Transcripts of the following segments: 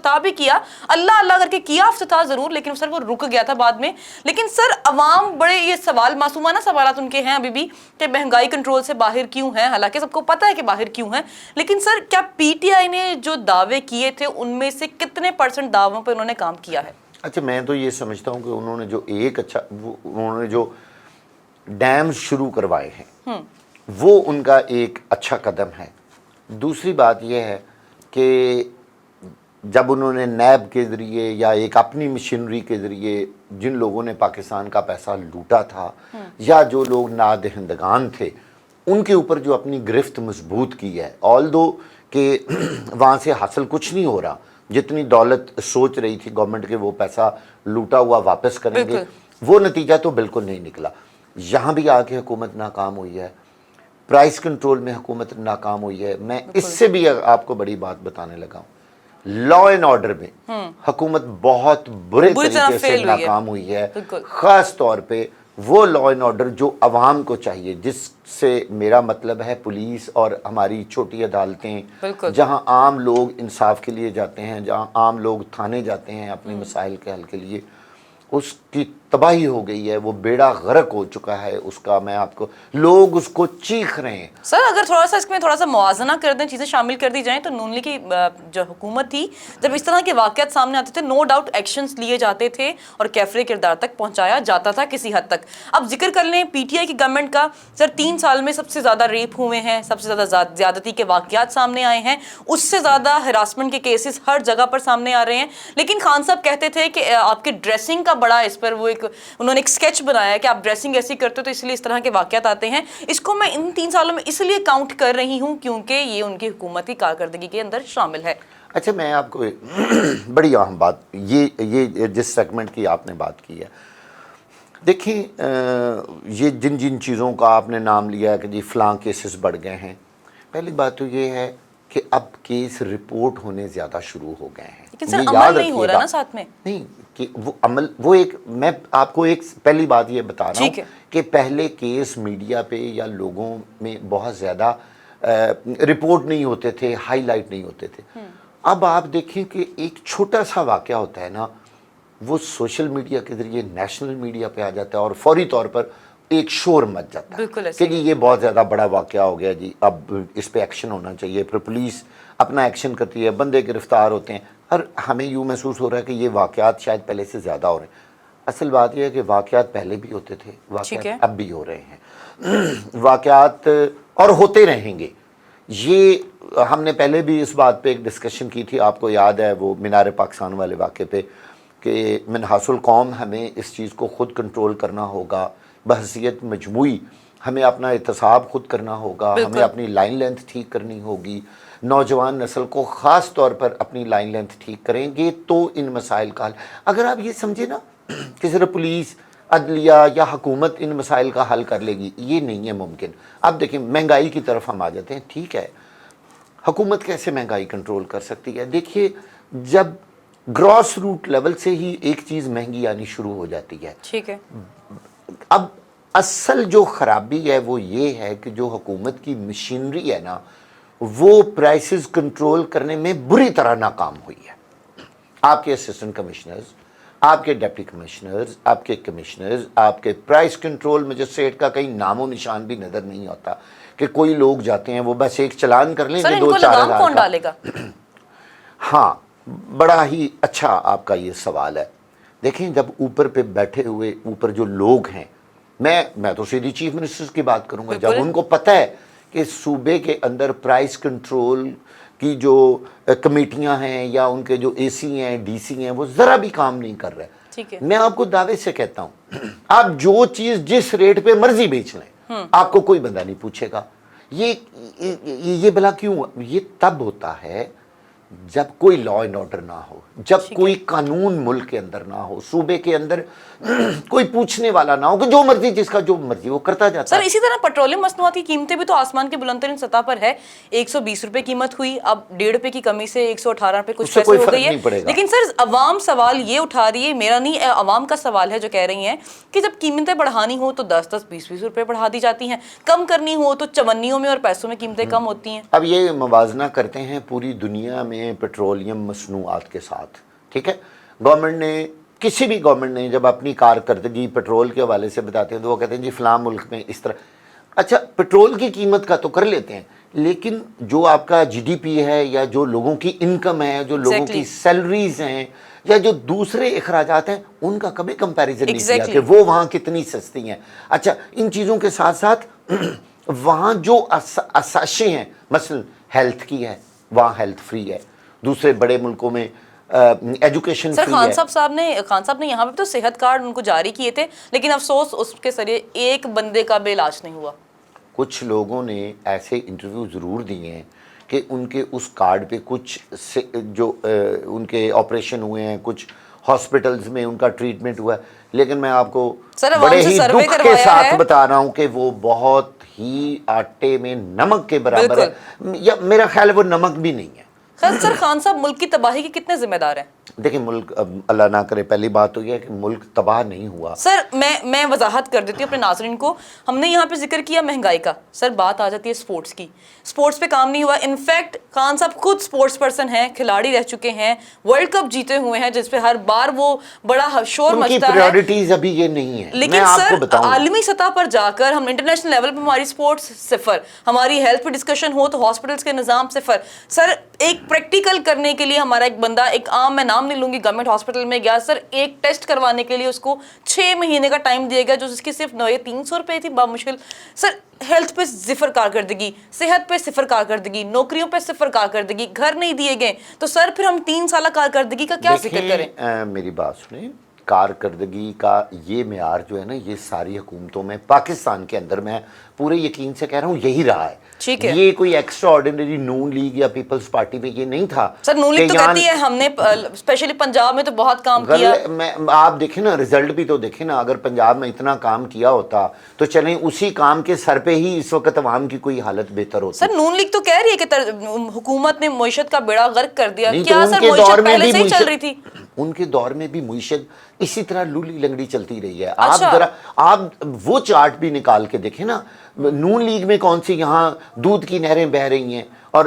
افتتاح بھی کیا, اللہ اللہ کر کے کیا افتتاح ضرور, لیکن سر وہ رک گیا تھا بعد میں. لیکن سر عوام بڑے یہ سوال, معصومانہ سوالات ان کے ہیں ابھی بھی کہ مہنگائی کنٹرول سے باہر کیوں ہیں, حالانکہ سب کو پتہ ہے کہ باہر کیوں ہیں. لیکن سر کیا پی ٹی آئی نے جو دعوے کیے تھے ان میں سے کتنے % دعووں پہ انہوں نے کام کیا ہے؟ اچھا, میں تو یہ سمجھتا ہوں کہ انہوں نے جو انہوں نے جو ڈیم شروع کروائے ہیں وہ ان کا ایک اچھا قدم ہے. دوسری بات یہ ہے کہ جب انہوں نے نیب کے ذریعے یا ایک اپنی مشینری کے ذریعے جن لوگوں نے پاکستان کا پیسہ لوٹا تھا یا جو لوگ نادہندگان تھے ان کے اوپر جو اپنی گرفت مضبوط کی ہے, آلدو کہ وہاں سے حاصل کچھ نہیں ہو رہا, جتنی دولت سوچ رہی تھی گورنمنٹ کے وہ پیسہ لوٹا ہوا واپس کریں گے, وہ نتیجہ تو بالکل نہیں نکلا. یہاں بھی آ کے حکومت ناکام ہوئی ہے, پرائس کنٹرول میں حکومت ناکام ہوئی ہے. میں اس سے بھی آپ کو بڑی بات بتانے لگا ہوں, لا اینڈ آرڈر میں حکومت بہت برے طریقے سے ناکام ہوئی ہے, خاص طور پہ وہ لا اینڈ آرڈر جو عوام کو چاہیے, جس سے میرا مطلب ہے پولیس اور ہماری چھوٹی عدالتیں, جہاں عام لوگ انصاف کے لیے جاتے ہیں, جہاں عام لوگ تھانے جاتے ہیں اپنے مسائل کے حل کے لیے. اس کی تباہی ہو گئی ہے, وہ بیڑا غرق ہو چکا ہے اس کا. میں آپ کو, لوگ اس کو چیخ رہے ہیں. سر اگر تھوڑا سا اس میں تھوڑا سا موازنہ کر دیں, چیزیں شامل کر دی جائیں, تو نون لیگ کی جو حکومت تھی جب اس طرح کے واقعات سامنے آتے تھے, نو ڈاؤٹ ایکشنز لیے جاتے تھے اور کیفرے کردار تک پہنچایا جاتا تھا کسی حد تک. اب ذکر کر لیں پی ٹی آئی کی گورنمنٹ کا, سر 3 سال میں سب سے زیادہ ریپ ہوئے ہیں, سب سے زیادہ زیادتی کے واقعات سامنے آئے ہیں, اس سے زیادہ ہراسمنٹ کے کیسز ہر جگہ پر سامنے آ رہے ہیں. لیکن خان صاحب کہتے تھے کہ آپ کے ڈریسنگ کا بڑا اس پر وہ انہوں نے ایک سکیچ بنایا ہے کہ آپ ڈریسنگ ایسی کرتے ہو تو اس لیے اس طرح کے واقعات آتے ہیں. اس کو میں ان 3 سالوں میں اس لیے کاؤنٹ کر رہی ہوں کیونکہ یہ ان کی حکومتی کارکردگی کے اندر شامل ہے. اچھا, میں آپ کو بڑی اہم بات, یہ جس سیگمنٹ کی آپ نے بات کی ہے, دیکھیں یہ جن چیزوں کا آپ نے نام لیا ہے کہ جی فلاں کیسز بڑھ گئے ہیں, پہلی بات تو یہ ہے کہ اب کیس رپورٹ ہونے زیادہ شروع ہو گئے ہیں. لیکن سر عمل نہیں ہو رہا نا ساتھ میں. نہیں کہ وہ عمل, وہ ایک, میں آپ کو ایک پہلی بات یہ بتا رہا ہوں کہ پہلے کیس میڈیا پہ یا لوگوں میں بہت زیادہ رپورٹ نہیں ہوتے تھے, ہائی لائٹ نہیں ہوتے تھے. اب آپ دیکھیں کہ ایک چھوٹا سا واقعہ ہوتا ہے نا, وہ سوشل میڈیا کے ذریعے نیشنل میڈیا پہ آ جاتا ہے اور فوری طور پر ایک شور مچ جاتا ہے کہ جی یہ بہت زیادہ بڑا واقعہ ہو گیا جی, اب اس پہ ایکشن ہونا چاہیے. پھر پولیس اپنا ایکشن کرتی ہے, بندے گرفتار ہوتے ہیں, اور ہمیں یوں محسوس ہو رہا ہے کہ یہ واقعات شاید پہلے سے زیادہ ہو رہے ہیں. اصل بات یہ ہے کہ واقعات پہلے بھی ہوتے تھے, واقعات اب بھی ہو رہے ہیں, واقعات اور ہوتے رہیں گے. یہ ہم نے پہلے بھی اس بات پہ ایک ڈسکشن کی تھی, آپ کو یاد ہے وہ مینار پاکستان والے واقعے پہ, کہ منحاص القوم ہمیں اس چیز کو خود کنٹرول کرنا ہوگا, بحیثیت مجموعی ہمیں اپنا احتساب خود کرنا ہوگا, ہمیں اپنی لائن لینتھ ٹھیک کرنی ہوگی. نوجوان نسل کو خاص طور پر اپنی لائن لینتھ ٹھیک کریں گے تو ان مسائل کا حل. اگر آپ یہ سمجھے نا کہ صرف پولیس, عدلیہ یا حکومت ان مسائل کا حل کر لے گی, یہ نہیں ہے ممکن. اب دیکھیں مہنگائی کی طرف ہم آ جاتے ہیں. ٹھیک ہے, حکومت کیسے مہنگائی کنٹرول کر سکتی ہے؟ دیکھیے, جب گراس روٹ لیول سے ہی ایک چیز مہنگی آنی شروع ہو جاتی ہے. ٹھیک ہے, اب اصل جو خرابی ہے وہ یہ ہے کہ جو حکومت کی مشینری ہے نا, وہ پرائسز کنٹرول کرنے میں بری طرح ناکام ہوئی ہے. آپ کے اسسٹنٹ کمشنرز, آپ کے ڈپٹی کمشنرز, آپ کے کمشنرز, آپ کے پرائس کنٹرول مجسٹریٹ کا کہیں نام و نشان بھی نظر نہیں ہوتا کہ کوئی لوگ جاتے ہیں وہ بس ایک چلان کر لیں گے 2-4 ہزار کون ڈالے گا؟ ہاں, بڑا ہی اچھا آپ کا یہ سوال ہے. دیکھیں جب اوپر پہ بیٹھے ہوئے اوپر جو لوگ ہیں, میں تو سیدھی چیف منسٹر کی بات کروں گا, جب ان کو پتہ ہے کہ صوبے کے اندر پرائس کنٹرول کی جو کمیٹیاں ہیں یا ان کے جو اے سی ہیں, ڈی سی ہیں, وہ ذرا بھی کام نہیں کر رہے, میں آپ کو دعوے سے کہتا ہوں آپ جو چیز جس ریٹ پہ مرضی بیچ لیں, آپ کو کوئی بندہ نہیں پوچھے گا. یہ بلا کیوں؟ یہ تب ہوتا ہے جب کوئی لا اینڈ آرڈر نہ ہو, جب کوئی قانون ملک کے اندر نہ ہو, صوبے کے اندر کوئی پوچھنے والا نہ ہو کہ جو مرضی جس کا جو مرضی وہ کرتا جاتا سر ہے. اسی طرح پیٹرولیم مصنوعات کی قیمتیں بھی تو آسمان کے بلند ترین سطح پر ہے. 120 روپے قیمت ہوئی, اب 1.5 روپے کی کمی سے 118 روپے کچھ پیسے ہو گئی ہے. لیکن سر عوام سوال یہ اٹھا رہی ہے, میرا نہیں عوام کا سوال ہے, جو کہہ رہی ہیں کہ جب قیمتیں بڑھانی ہو تو 10-10 20-20 روپے بڑھا دی جاتی ہیں, کم کرنی ہو تو چونیوں میں اور پیسوں میں قیمتیں کم ہوتی ہیں. اب یہ موازنہ کرتے ہیں پوری دنیا میں پیٹرولیم مصنوعات کے ساتھ, ٹھیک ہے. گورنمنٹ نے, کسی بھی گورنمنٹ نے جب اپنی کارکردگی پیٹرول کے حوالے سے بتاتے ہیں تو وہ کہتے ہیں جی فلاں ملک میں اس طرح. اچھا پیٹرول کی قیمت کا تو کر لیتے ہیں, لیکن جو آپ کا جی ڈی پی ہے یا جو لوگوں کی انکم ہے, جو لوگوں کی سیلریز ہیں یا جو دوسرے اخراجات ہیں, ان کا کبھی کمپیریزن نہیں کیا کہ وہ وہاں کتنی سستی ہیں. اچھا ان چیزوں کے ساتھ ساتھ وہاں جو اساشے ہیں, مثلا ہیلتھ کی ہے, وہاں ہیلتھ فری ہے. دوسرے بڑے ملکوں میں ایجوکیشن سر خان صاحب نے یہاں پہ تو صحت کارڈ ان کو جاری کیے تھے, لیکن افسوس اس کے ذریعے ایک بندے کا بھی علاج نہیں ہوا. کچھ لوگوں نے ایسے انٹرویو ضرور دیے ہیں کہ ان کے اس کارڈ پہ کچھ جو ان کے آپریشن ہوئے ہیں, کچھ ہاسپٹلز میں ان کا ٹریٹمنٹ ہوا ہے, لیکن میں آپ کو بڑے ہی دکھ کے ساتھ بتا رہا ہوں کہ وہ بہت ہی آٹے میں نمک کے برابر ہے, یا میرا خیال ہے وہ نمک بھی نہیں ہے. سر خان صاحب ملک کی تباہی کے کتنے ذمہ دار ہیں؟ دیکھیں ملک, اللہ نہ کرے, پہلی بات تو یہ ہے کہ ملک تباہ نہیں ہوا. سر میں وضاحت کر دیتی ہوں اپنے ناظرین کو. ہم نے یہاں پہ ذکر کیا مہنگائی کا, سر بات آ جاتی ہے سپورٹس کی. سپورٹس پہ کام نہیں ہوا. انفیکٹ خان صاحب خود سپورٹس پرسن ہیں, کھلاڑی رہ چکے ہیں, ورلڈ کپ جیتے ہوئے ہیں, جس پہ ہر بار وہ بڑا شور مچتا ہے. ان کی پریورٹیز ابھی یہ نہیں ہے. لیکن سر عالمی سطح پر جا کر ہم انٹرنیشنل لیول پہ ہماری سپورٹس صفر, ہماری ہیلتھ پہ ڈسکشن ہو تو ہاسپٹلس کے نظام صفر. سر ایک پریکٹیکل کرنے کے لیے ہمارا ایک بندہ, ایک عام, میں نام نہیں لوں گی, گورنمنٹ ہاسپٹل میں گیا, سر ایک ٹیسٹ کروانے کے لیے اس کو 6 مہینے کا ٹائم دیا گیا, جو اس کی صرف 300 روپے تھی بامشکل. سر ہیلتھ پہ صفر کارکردگی, صحت پہ صفر کارکردگی, نوکریوں پہ صفر کارکردگی, گھر نہیں دیے گئے. تو سر پھر ہم 3 سالہ کارکردگی کا کیا ذکر کریں؟ میری بات سنیں, کارکردگی کا یہ معیار جو ہے نا, یہ ساری حکومتوں میں, پاکستان کے اندر میں پورے یقین سے کہہ رہا ہوں یہی رہا ہے. یہ کوئی ایکسٹرا آرڈینری نون لیگ یا پیپلز پارٹی میں یہ نہیں تھا. سر نون لیگ تو کہتی ہے ہم نے اسپیشلی پنجاب میں تو بہت کام کیا. آپ دیکھیں نا, رزلٹ بھی تو دیکھیں نا. اگر پنجاب میں اتنا کام کیا ہوتا تو چلیں اسی کام کے سر پہ ہی اس وقت عوام کی کوئی حالت بہتر ہوتی. سر نون لیگ تو کہہ رہی ہے کہ حکومت نے معیشت کا بیڑا غرق کر دیا. کیا سر معیشت پہلے سے ہی چل رہی تھی؟ ان کے دور میں بھی معیشت اسی طرح لولی لنگڑی چلتی رہی ہے. آپ وہ چارٹ بھی نکال کے دیکھیں نا, نون لیگ میں کون سی یہاں دودھ کی نہریں بہہ رہی ہیں اور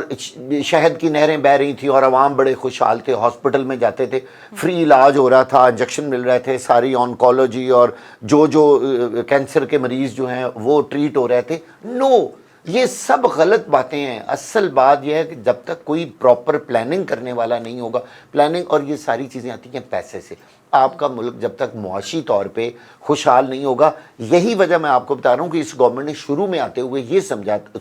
شہد کی نہریں بہہ رہی تھیں, اور عوام بڑے خوشحال تھے, ہاسپٹل میں جاتے تھے, فری علاج ہو رہا تھا, انجیکشن مل رہے تھے, ساری آنکولوجی اور جو کینسر کے مریض جو ہیں وہ ٹریٹ ہو رہے تھے. نو, یہ سب غلط باتیں ہیں. اصل بات یہ ہے کہ جب تک کوئی پراپر پلاننگ کرنے والا نہیں ہوگا, پلاننگ اور یہ ساری چیزیں آتی ہیں پیسے سے. آپ کا ملک جب تک معاشی طور پہ خوشحال نہیں ہوگا, یہی وجہ میں آپ کو بتا رہا ہوں کہ اس گورنمنٹ نے شروع میں آتے ہوئے یہ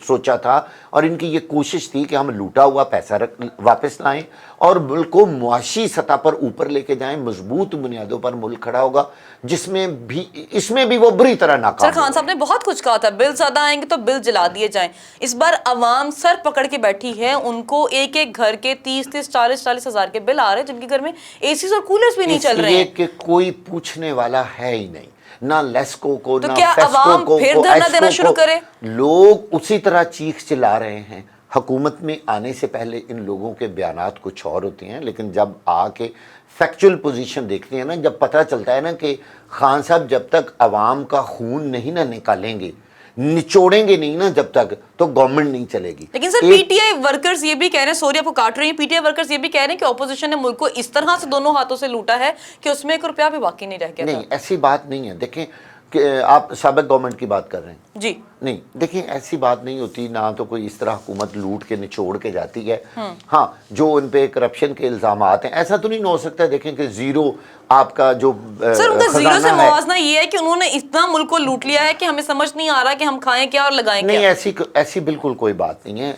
سوچا تھا, اور ان کی یہ کوشش تھی کہ ہم لوٹا ہوا پیسہ واپس لائیں اور ملک کو معاشی سطح پر اوپر لے کے جائیں. مضبوط بنیادوں پر ملک کھڑا ہوگا, جس میں بھی اس میں بھی وہ بری طرح ناکام. سر خان صاحب نے بہت کچھ کہا تھا, بل زیادہ آئیں گے تو بل جلا دیے جائیں. اس بار عوام سر پکڑ کے بیٹھی ہے, ان کو ایک ایک گھر کے 30-40 ہزار کے بل آ رہے ہیں, جن کے گھر میں اے سیز اور کولرز بھی نہیں چل رہے ہیں. کہ کوئی پوچھنے والا ہے ہی نہیں, نہ لیسکو کو, تو نہ کیا فیسکو عوام کو, پھر دھرنا دینا شروع کرے؟ لوگ اسی طرح چیخ چلا رہے ہیں. حکومت میں آنے سے پہلے ان لوگوں کے بیانات کچھ اور ہوتے ہیں, لیکن جب آ کے فیکچول پوزیشن دیکھتے ہیں نا, جب پتہ چلتا ہے نا کہ خان صاحب جب تک عوام کا خون نہیں نہ نکالیں گے, نچوڑیں گے نہیں نا جب تک, تو گورنمنٹ نہیں چلے گی. لیکن سر پی ٹی آئی ورکرز یہ بھی کہہ رہے ہیں, سوری آپ کو کاٹ رہی ہیں, پی ٹی آئی ورکرز یہ بھی کہہ رہے ہیں کہ اپوزیشن نے ملک کو اس طرح سے دونوں ہاتھوں سے لوٹا ہے کہ اس میں 1 روپیہ بھی باقی نہیں رہ گیا. نہیں, ایسی بات نہیں ہے. دیکھیں کہ آپ سابق گورنمنٹ کی بات کر رہے ہیں جی, نہیں, دیکھیں ایسی بات نہیں ہوتی, نہ تو کوئی اس طرح حکومت لوٹ کے نچوڑ کے جاتی ہے. ہاں, جو ان پہ کرپشن کے الزامات ہیں, ایسا تو نہیں ہو سکتا. دیکھیں کہ زیرو آپ کا جو سر ان کا زیرو سے موازنہ یہ ہے کہ انہوں نے اتنا ملک کو لوٹ لیا ہے کہ ہمیں سمجھ نہیں آ رہا کہ ہم کھائیں کیا اور لگائیں کیا. نہیں, ایسی بالکل کوئی بات نہیں ہے.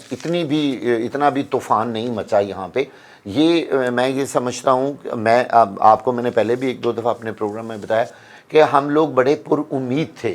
اتنا بھی طوفان نہیں مچا یہاں پہ. یہ میں یہ سمجھتا ہوں, میں آپ کو میں نے پہلے بھی 1-2 دفعہ اپنے پروگرام میں بتایا کہ ہم لوگ بڑے پر امید تھے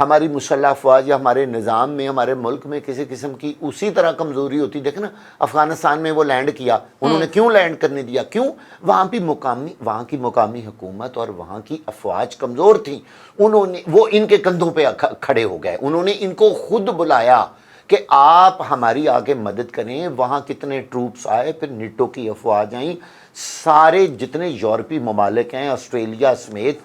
ہماری مسلح افواج یا ہمارے نظام میں ہمارے ملک میں کسی قسم کی اسی طرح کمزوری ہوتی. دیکھیں نا افغانستان میں وہ لینڈ کیا, انہوں نے کیوں لینڈ کرنے دیا؟ کیوں؟ وہاں کی مقامی حکومت اور وہاں کی افواج کمزور تھیں. وہ ان کے کندھوں پہ کھڑے ہو گئے. انہوں نے ان کو خود بلایا کہ آپ ہماری آگے مدد کریں. وہاں کتنے ٹروپس آئے, پھر نیٹو کی افواج آئیں, سارے جتنے یورپی ممالک ہیں آسٹریلیا سمیت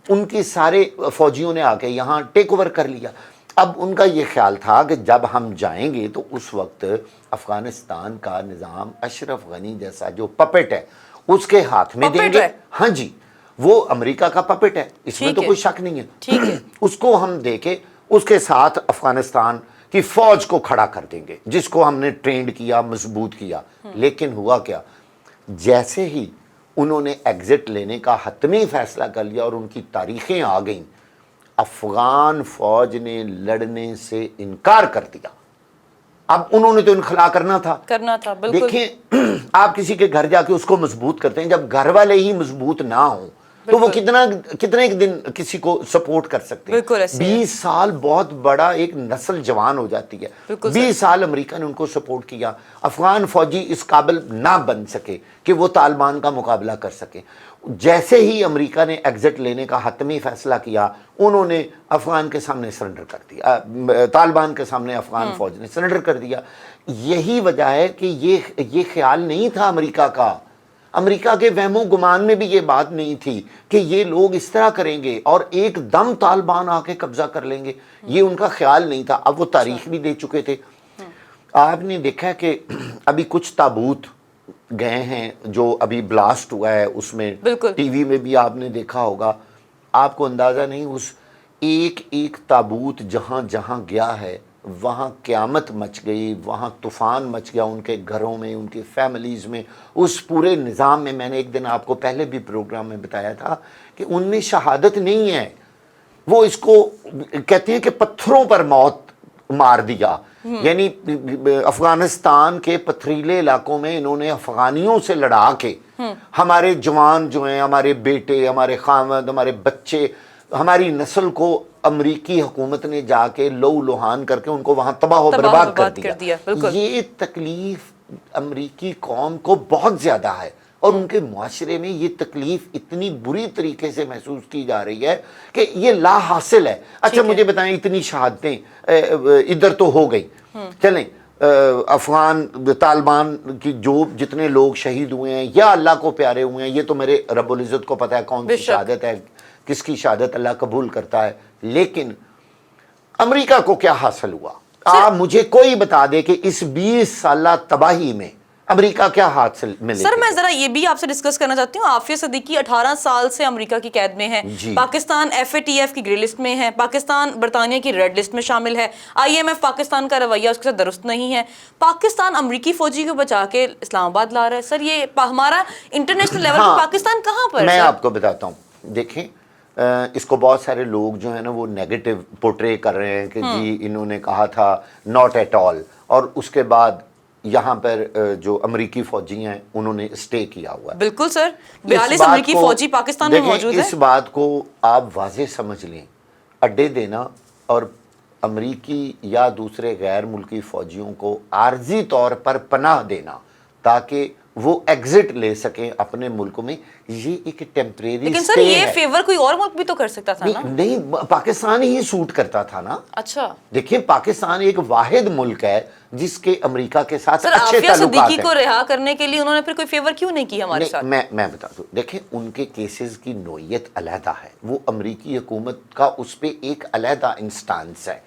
ان کی سارے فوجیوں نے آ کے یہاں ٹیک اوور کر لیا. اب ان کا یہ خیال تھا کہ جب ہم جائیں گے تو اس وقت افغانستان کا نظام اشرف غنی جیسا جو پپٹ ہے اس کے ہاتھ میں دیں گے. ہاں جی, وہ امریکہ کا پپٹ ہے, اس میں تو کوئی شک نہیں ہے. اس کو ہم دے کے اس کے ساتھ افغانستان کی فوج کو کھڑا کر دیں گے جس کو ہم نے ٹرینڈ کیا, مضبوط کیا. لیکن ہوا کیا, جیسے ہی انہوں نے ایگزٹ لینے کا حتمی فیصلہ کر لیا اور ان کی تاریخیں آ گئیں, افغان فوج نے لڑنے سے انکار کر دیا. اب انہوں نے تو انخلا کرنا تھا. بالکل. دیکھیں آپ کسی کے گھر جا کے اس کو مضبوط کرتے ہیں, جب گھر والے ہی مضبوط نہ ہوں تو وہ کتنے دن کسی کو سپورٹ کر سکتے ہیں. 20 سال بہت بڑا ایک نسل جوان ہو جاتی ہے. 20 سال امریکہ نے ان کو سپورٹ کیا. افغان فوجی اس قابل نہ بن سکے کہ وہ طالبان کا مقابلہ کر سکے. جیسے ہی امریکہ نے ایگزٹ لینے کا حتمی فیصلہ کیا, انہوں نے افغان کے سامنے سرنڈر کر دیا, طالبان کے سامنے افغان فوج نے سرنڈر کر دیا. یہی وجہ ہے کہ یہ خیال نہیں تھا امریکہ کا. امریکہ کے وہم و گمان میں بھی یہ بات نہیں تھی کہ یہ لوگ اس طرح کریں گے اور ایک دم طالبان آ کے قبضہ کر لیں گے. یہ ان کا خیال نہیں تھا. اب وہ تاریخ بھی دے چکے تھے. آپ نے دیکھا کہ ابھی کچھ تابوت گئے ہیں جو ابھی بلاسٹ ہوا ہے, اس میں ٹی وی میں بھی آپ نے دیکھا ہوگا. آپ کو اندازہ نہیں, اس ایک تابوت جہاں جہاں گیا ہے وہاں قیامت مچ گئی, وہاں طوفان مچ گیا ان کے گھروں میں, ان کی فیملیز میں, اس پورے نظام میں. میں نے ایک دن آپ کو پہلے بھی پروگرام میں بتایا تھا کہ ان میں شہادت نہیں ہے. وہ اس کو کہتے ہیں کہ پتھروں پر موت مار دیا. یعنی افغانستان کے پتھریلے علاقوں میں انہوں نے افغانیوں سے لڑا کے ہمارے جوان جو ہیں, ہمارے بیٹے, ہمارے خاوند, ہمارے بچے, ہماری نسل کو امریکی حکومت نے جا کے لہو لہان کر کے ان کو وہاں تباہ و برباد کر دیا. یہ تکلیف امریکی قوم کو بہت زیادہ ہے اور ان کے معاشرے میں یہ تکلیف اتنی بری طریقے سے محسوس کی جا رہی ہے کہ یہ لا حاصل ہے. اچھا مجھے بتائیں, اتنی شہادتیں ادھر تو ہو گئی, چلیں افغان طالبان کی جو جتنے لوگ شہید ہوئے ہیں یا اللہ کو پیارے ہوئے ہیں, یہ تو میرے رب العزت کو پتہ ہے کون سی شہادت ہے, کس کی شہادت اللہ قبول کرتا ہے. لیکن امریکہ کو کیا حاصل ہوا؟ آپ مجھے کوئی بتا دے کہ اس 20 سالہ تباہی میں امریکہ کیا حاصل ملے. سر میں ذرا یہ بھی آپ سے ڈسکس کرنا چاہتی ہوں. عافیہ صدیقی 18 سال سے امریکہ کی قید میں ہے. پاکستان FATF کی گرے لسٹ میں ہے. پاکستان برطانیہ کی ریڈ لسٹ میں شامل ہے. IMF پاکستان کا رویہ اس کے ساتھ درست نہیں ہے. پاکستان امریکی فوجی کو بچا کے اسلام آباد لا رہا ہے. سر یہ ہمارا انٹرنیشنل لیول پہ پاکستان کہاں پر ہے؟ میں آپ کو بتاتا ہوں. دیکھیں اس کو بہت سارے لوگ جو ہیں نا وہ نیگیٹو پورٹرے کر رہے ہیں کہ جی انہوں نے کہا تھا ناٹ ایٹ آل, اور اس کے بعد یہاں پر جو امریکی فوجی ہیں انہوں نے اسٹے کیا ہوا ہے. بالکل سر, 42 امریکی فوجی پاکستان میں موجود ہیں. اس بات کو آپ واضح سمجھ لیں, اڈے دینا اور امریکی یا دوسرے غیر ملکی فوجیوں کو عارضی طور پر پناہ دینا تاکہ وہ ایگزٹ لے سکیں اپنے ملک میں, یہ ایک ٹیمپریری لیکن سر یہ فیور کوئی اور ملک بھی تو کر سکتا تھا نا. نہیں, پاکستان ہی سوٹ کرتا تھا نا. اچھا دیکھیں پاکستان ایک واحد ملک ہے جس کے امریکہ کے ساتھ اچھے عافیہ تعلقات ہیں. صدیقی کو رہا کرنے کے لیے انہوں نے پھر کوئی فیور کیوں نہیں کی ہمارے ساتھ؟ میں بتا دوں, دیکھیں ان کے کیسز کی نوعیت علیحدہ ہے. وہ امریکی حکومت کا اس پہ ایک علیحدہ انسٹانس ہے,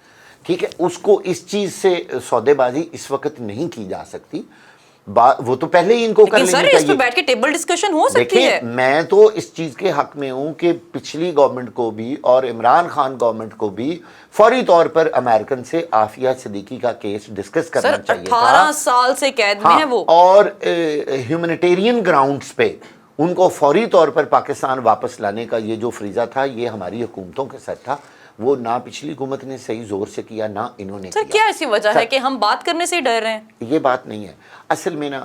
ٹھیک ہے. اس کو اس چیز سے سودے بازی اس وقت نہیں کی جا سکتی. وہ تو پہلے ہی ان کو کر لینی چاہیے. اس پہ بیٹھ کے ٹیبل ڈسکشن ہو سکتی ہے. میں تو اس چیز کے حق میں ہوں کہ پچھلی گورنمنٹ کو بھی اور عمران خان گورنمنٹ کو بھی فوری طور پر امریکن سے عافیہ صدیقی کا کیس ڈسکس کرنا چاہیے تھا. 18 سال سے قید میں ہے وہ, اور ہیومینیٹیرین گراؤنڈز پہ ان کو فوری طور پر پاکستان واپس لانے کا یہ جو فریضہ تھا یہ ہماری حکومتوں کے ساتھ تھا. وہ نہ پچھلی حکومت نے صحیح زور سے کیا نہ انہوں نے سر کیا. کیا ایسی وجہ ہے کہ ہم بات کرنے سے ہی ڈر رہے ہیں؟ یہ بات نہیں ہے اصل میں نا.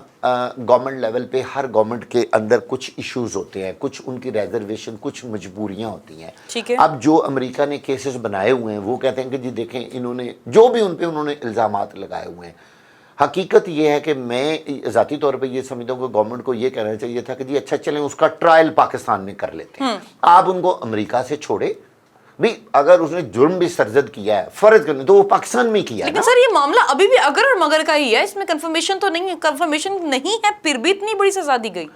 گورنمنٹ لیول پہ ہر گورنمنٹ کے اندر کچھ ایشوز ہوتے ہیں, کچھ ان کی ریزرویشن, کچھ مجبوریاں ہوتی ہیں. ٹھیک ہے. اب جو امریکہ نے کیسز بنائے ہوئے ہیں وہ کہتے ہیں کہ جی دیکھیں انہوں نے جو بھی ان پہ انہوں نے الزامات لگائے ہوئے ہیں, حقیقت یہ ہے کہ میں ذاتی طور پہ یہ سمجھتا ہوں کہ گورنمنٹ کو یہ کہنا چاہیے تھا کہ جی اچھا چلیں اس کا ٹرائل پاکستان میں کر لیتے ہیں. آپ ان کو امریکہ سے چھوڑے بھی, اگر اس نے جرم بھی سرزد کیا ہے فرض کرنے تو وہ پاکستان میں کیا ہے. لیکن سر یہ معاملہ ابھی بھی اگر اور مگر کا ہی ہے, اس میں کنفرمیشن تو نہیں ہے, کنفرمیشن نہیں ہے پھر بھی اتنی بڑی سزا دی گئی.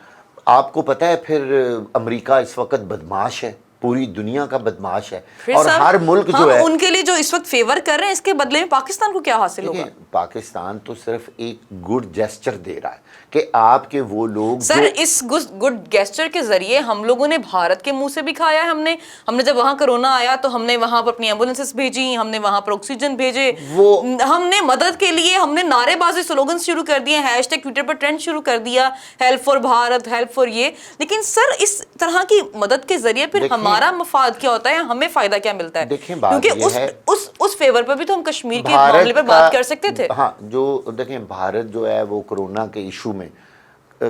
آپ کو پتہ ہے پھر امریکہ اس وقت بدمعاش ہے, پوری دنیا کا بدمعاش ہے, اور ہر ملک جو ہے ان کے لیے جو اس وقت فیور کر رہے ہیں اس کے بدلے میں پاکستان کو کیا حاصل ہوگا؟ پاکستان تو صرف ایک گڈ جیسچر دے رہا ہے کہ آپ کے وہ لوگ سر اس گڈ گیسچر کے ذریعے ہم لوگوں نے بھارت کے منہ سے بھی کھایا ہے. ہم نے جب وہاں کرونا آیا تو ہم نے وہاں پر اپنی ایمبولینسز بھیجی, ہم نے وہاں پر آکسیجن بھیجے, ہم نے مدد کے لیے ہم نے نعرے بازی سلوگنز شروع کر دیے, ہیش ٹیگ ٹویٹر پر ٹرینڈ شروع کر دیا, help for Bharat, help for یہ. لیکن سر اس طرح کی مدد کے ذریعے پھر ہمارا مفاد کیا ہوتا ہے, ہمیں فائدہ کیا ملتا ہے؟ کیونکہ اس فیور پر بھی تو ہم کشمیر کے معاملے پر بات کر سکتے تھے. ہاں جو دیکھیں بھارت جو ہے وہ کرونا کے ایشو میں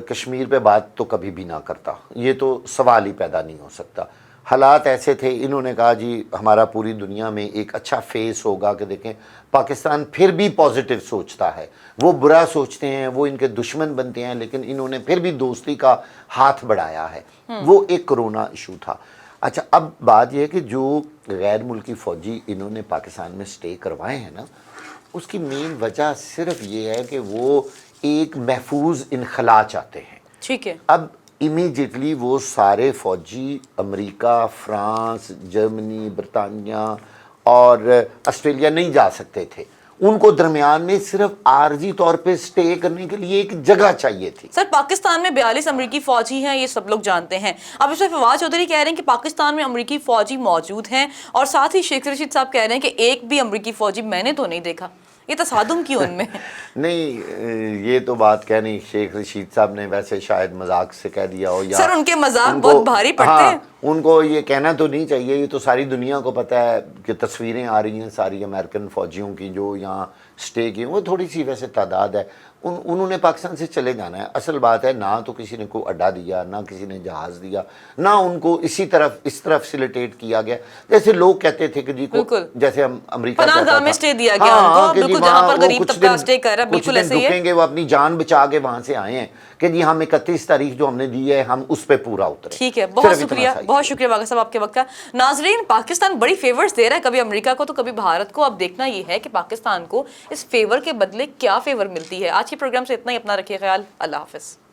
کشمیر پہ بات تو کبھی بھی نہ کرتا, یہ تو سوال ہی پیدا نہیں ہو سکتا. حالات ایسے تھے, انہوں نے کہا جی ہمارا پوری دنیا میں ایک اچھا فیس ہوگا کہ دیکھیں پاکستان پھر بھی پازیٹیو سوچتا ہے, وہ برا سوچتے ہیں, وہ ان کے دشمن بنتے ہیں, لیکن انہوں نے پھر بھی دوستی کا ہاتھ بڑھایا ہے. وہ ایک کرونا ایشو تھا. اچھا اب بات یہ ہے کہ جو غیر ملکی فوجی انہوں نے پاکستان میں سٹے کروائے ہیں نا, اس کی مین وجہ صرف یہ ہے کہ وہ ایک محفوظ انخلا چاہتے ہیں. ٹھیک ہے. اب امیجیٹلی وہ سارے فوجی امریکہ, فرانس, جرمنی, برطانیہ اور آسٹریلیا نہیں جا سکتے تھے. ان کو درمیان میں صرف عارضی طور پہ سٹے کرنے کے لیے ایک جگہ چاہیے تھی. سر پاکستان میں 42 امریکی فوجی ہیں, یہ سب لوگ جانتے ہیں. اب اس میں فواد چودھری کہہ رہے ہیں کہ پاکستان میں امریکی فوجی موجود ہیں, اور ساتھ ہی شیخ رشید صاحب کہہ رہے ہیں کہ ایک بھی امریکی فوجی میں نے تو نہیں دیکھا. یہ تصادم کیوں ان میں؟ نہیں یہ تو بات کہنی شیخ رشید صاحب نے ویسے شاید مذاق سے کہہ دیا ہو, یا سر ان کے مذاق بہت بھاری پڑتے ہیں. ان کو یہ کہنا تو نہیں چاہیے, یہ تو ساری دنیا کو پتہ ہے کہ تصویریں آ رہی ہیں ساری امریکن فوجیوں کی جو یہاں سٹے کی, وہ تھوڑی سی ویسے تعداد ہے, انہوں نے پاکستان سے چلے جانا ہے. اصل بات ہے نہ تو کسی نے کوئی اڈا دیا, نہ کسی نے جہاز دیا, نہ ان کو اس طرف فیسیلیٹیٹ کیا گیا. جیسے لوگ کہتے تھے کہ جی جیسے ہم امریکہ پناہ گاہ میں سٹے دیا گیا ان کو, بالکل جہاں پر غریب طبقہ سٹے کر رہا ہے, بالکل ایسے ہی ہے. رکیں گے, وہ اپنی جان بچا کے وہاں سے آئے ہیں کہ جی ہم 31 تاریخ جو ہم نے دی ہے ہم اس پہ پورا اترے. ٹھیک ہے, بہت شکریہ, بہت شکریہ واقع صاحب آپ کے وقت کا. ناظرین پاکستان بڑی فیورز دے رہا ہے, کبھی امریکہ کو تو کبھی بھارت کو. اب دیکھنا یہ ہے کہ پاکستان کو اس فیور کے بدلے کیا فیور ملتی ہے. آج کے پروگرام سے اتنا ہی, اپنا رکھیے خیال, اللہ حافظ.